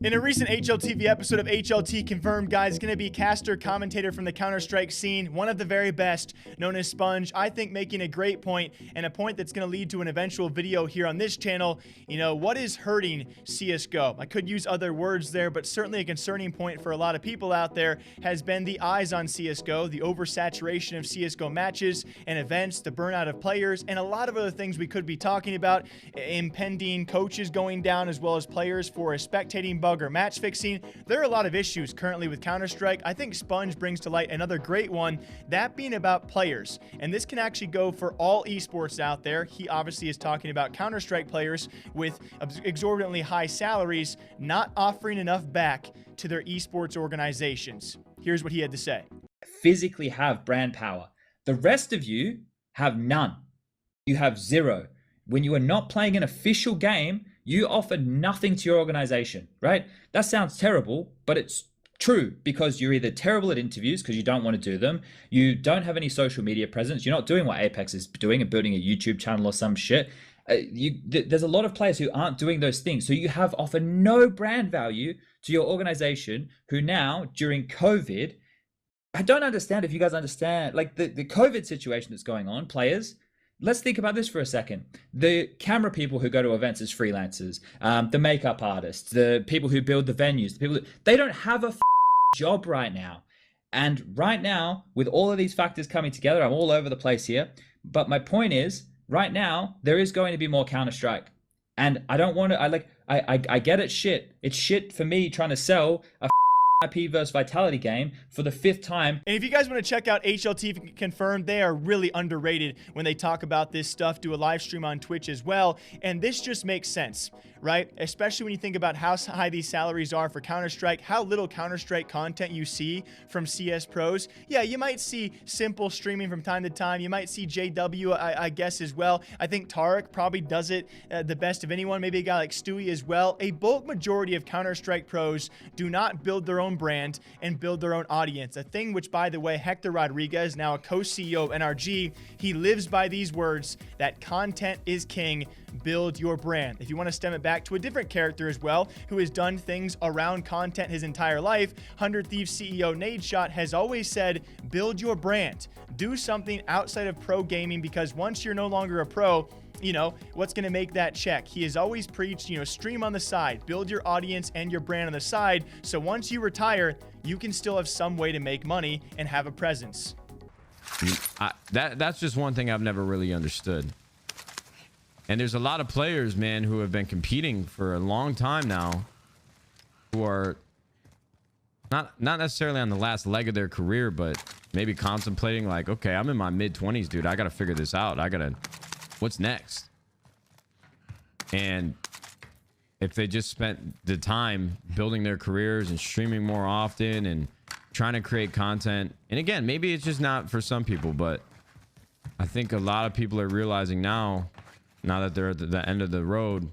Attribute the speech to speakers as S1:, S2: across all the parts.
S1: In a recent HLTV episode of HLT Confirmed, guys, going to be caster commentator from the Counter-Strike scene, one of the very best, known as Spunj. I think making a great point, and a point that's going to lead to an eventual video here on this channel. You know, what is hurting CSGO? I could use other words there, but certainly a concerning point for a lot of people out there has been the eyes on CSGO, the oversaturation of CSGO matches and events, the burnout of players, and a lot of other things we could be talking about. Impending coaches going down, as well as players for a spectating bug or match fixing. There are a lot of issues currently with Counter-Strike. I think Spunj brings to light another great one, that being about players. And this can actually go for all esports out there. He obviously is talking about Counter-Strike players with exorbitantly high salaries not offering enough back to their esports organizations. Here's what he had to say.
S2: Physically have brand power. The rest of you have none. You have zero. When you are not playing an official game, you offer nothing to your organization, right? That sounds terrible, but it's true, because you're either terrible at interviews because you don't want to do them, you don't have any social media presence, you're not doing what Apex is doing and building a YouTube channel or some shit. There's a lot of players who aren't doing those things. So you have offered no brand value to your organization, who now, during COVID, I don't understand if you guys understand, like the COVID situation that's going on, players. Let's think about this for a second. The camera people who go to events as freelancers, the makeup artists, the people who build the venues, they don't have a job right now. And right now, with all of these factors coming together, I'm all over the place here. But my point is, right now, there is going to be more Counter-Strike. And I don't want to, I get it shit. It's shit for me trying to sell a IP versus Vitality game for the 5th time.
S1: And if you guys want to check out HLT Confirmed, they are really underrated when they talk about this stuff. Do a live stream on Twitch as well. And this just makes sense, right? Especially when you think about how high these salaries are for Counter-Strike, how little Counter-Strike content you see from CS pros. Yeah, you might see simple streaming from time to time. You might see JW, I guess, as well. I think Tarek probably does it the best of anyone. Maybe a guy like Stewie as well. A bulk majority of Counter-Strike pros do not build their own brand and build their own audience. A thing which, by the way, Hector Rodriguez, now a co-CEO of NRG, he lives by these words that content is king. Build your brand. If you want to stem it back to a different character as well, who has done things around content his entire life, 100 Thieves CEO Nadeshot has always said, build your brand. Do something outside of pro gaming, because once you're no longer a pro, you know, what's going to make that check? He has always preached, you know, stream on the side, build your audience and your brand on the side. So once you retire, you can still have some way to make money and have a presence.
S3: That's just one thing I've never really understood. And there's a lot of players, man, who have been competing for a long time now, who are not necessarily on the last leg of their career, but maybe contemplating like, okay, I'm in my mid-20s, dude. I got to figure this out. What's next? And if they just spent the time building their careers and streaming more often and trying to create content, and again, maybe it's just not for some people, but I think a lot of people are realizing now that they're at the end of the road,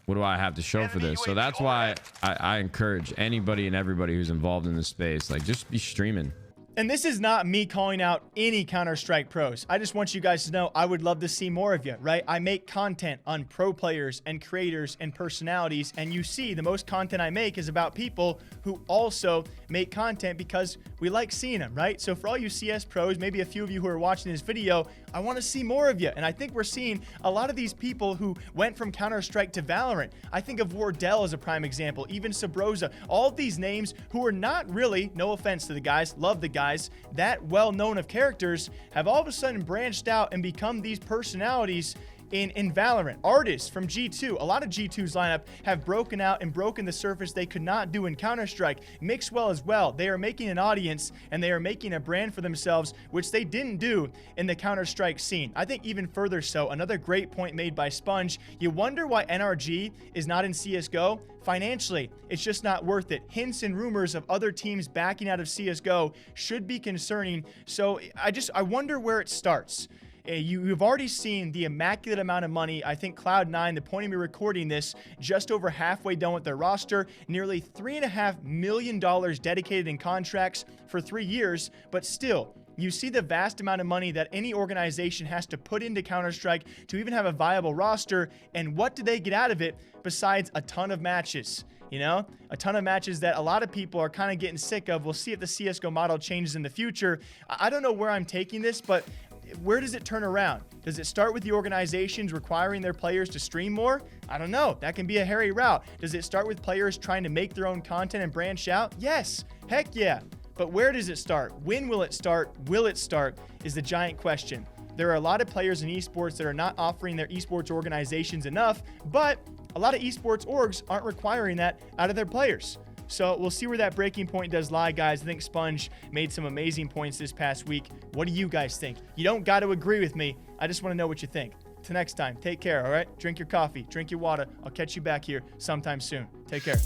S3: what do I have to show for this? So that's why I encourage anybody and everybody who's involved in this space, like, just be streaming.
S1: And this is not me calling out any Counter-Strike pros. I just want you guys to know I would love to see more of you, right? I make content on pro players and creators and personalities, and you see the most content I make is about people who also make content because we like seeing them, right? So for all you CS pros, maybe a few of you who are watching this video, I want to see more of you. And I think we're seeing a lot of these people who went from Counter-Strike to Valorant. I think of Wardell as a prime example, even Sabrosa, all of these names who are not really, no offense to the guys, love the guys, that well-known of characters, have all of a sudden branched out and become these personalities in Valorant. Artists from G2, a lot of G2's lineup have broken out and broken the surface they could not do in Counter-Strike. Mixwell as well. They are making an audience and they are making a brand for themselves, which they didn't do in the Counter-Strike scene. I think even further so, another great point made by Spunj, you wonder why NRG is not in CSGO? Financially, it's just not worth it. Hints and rumors of other teams backing out of CSGO should be concerning. So I wonder where it starts. You've already seen the immaculate amount of money. I think Cloud9, the point of me recording this, just over halfway done with their roster, nearly $3.5 million dedicated in contracts for 3 years, but still, You see the vast amount of money that any organization has to put into Counter-Strike to even have a viable roster, and what do they get out of it besides a ton of matches? You know, a ton of matches that a lot of people are kind of getting sick of. We'll see if the CSGO model changes in the future. I don't know where I'm taking this, but where does it turn around? Does it start with the organizations requiring their players to stream more? I don't know. That can be a hairy route. Does it start with players trying to make their own content and branch out? Yes. Heck yeah. But where does it start? When will it start? Will it start? Is the giant question. There are a lot of players in esports that are not offering their esports organizations enough, but a lot of esports orgs aren't requiring that out of their players. So we'll see where that breaking point does lie, guys. I think Spunj made some amazing points this past week. What do you guys think? You don't got to agree with me. I just want to know what you think. Till next time, take care, all right? Drink your coffee, drink your water. I'll catch you back here sometime soon. Take care.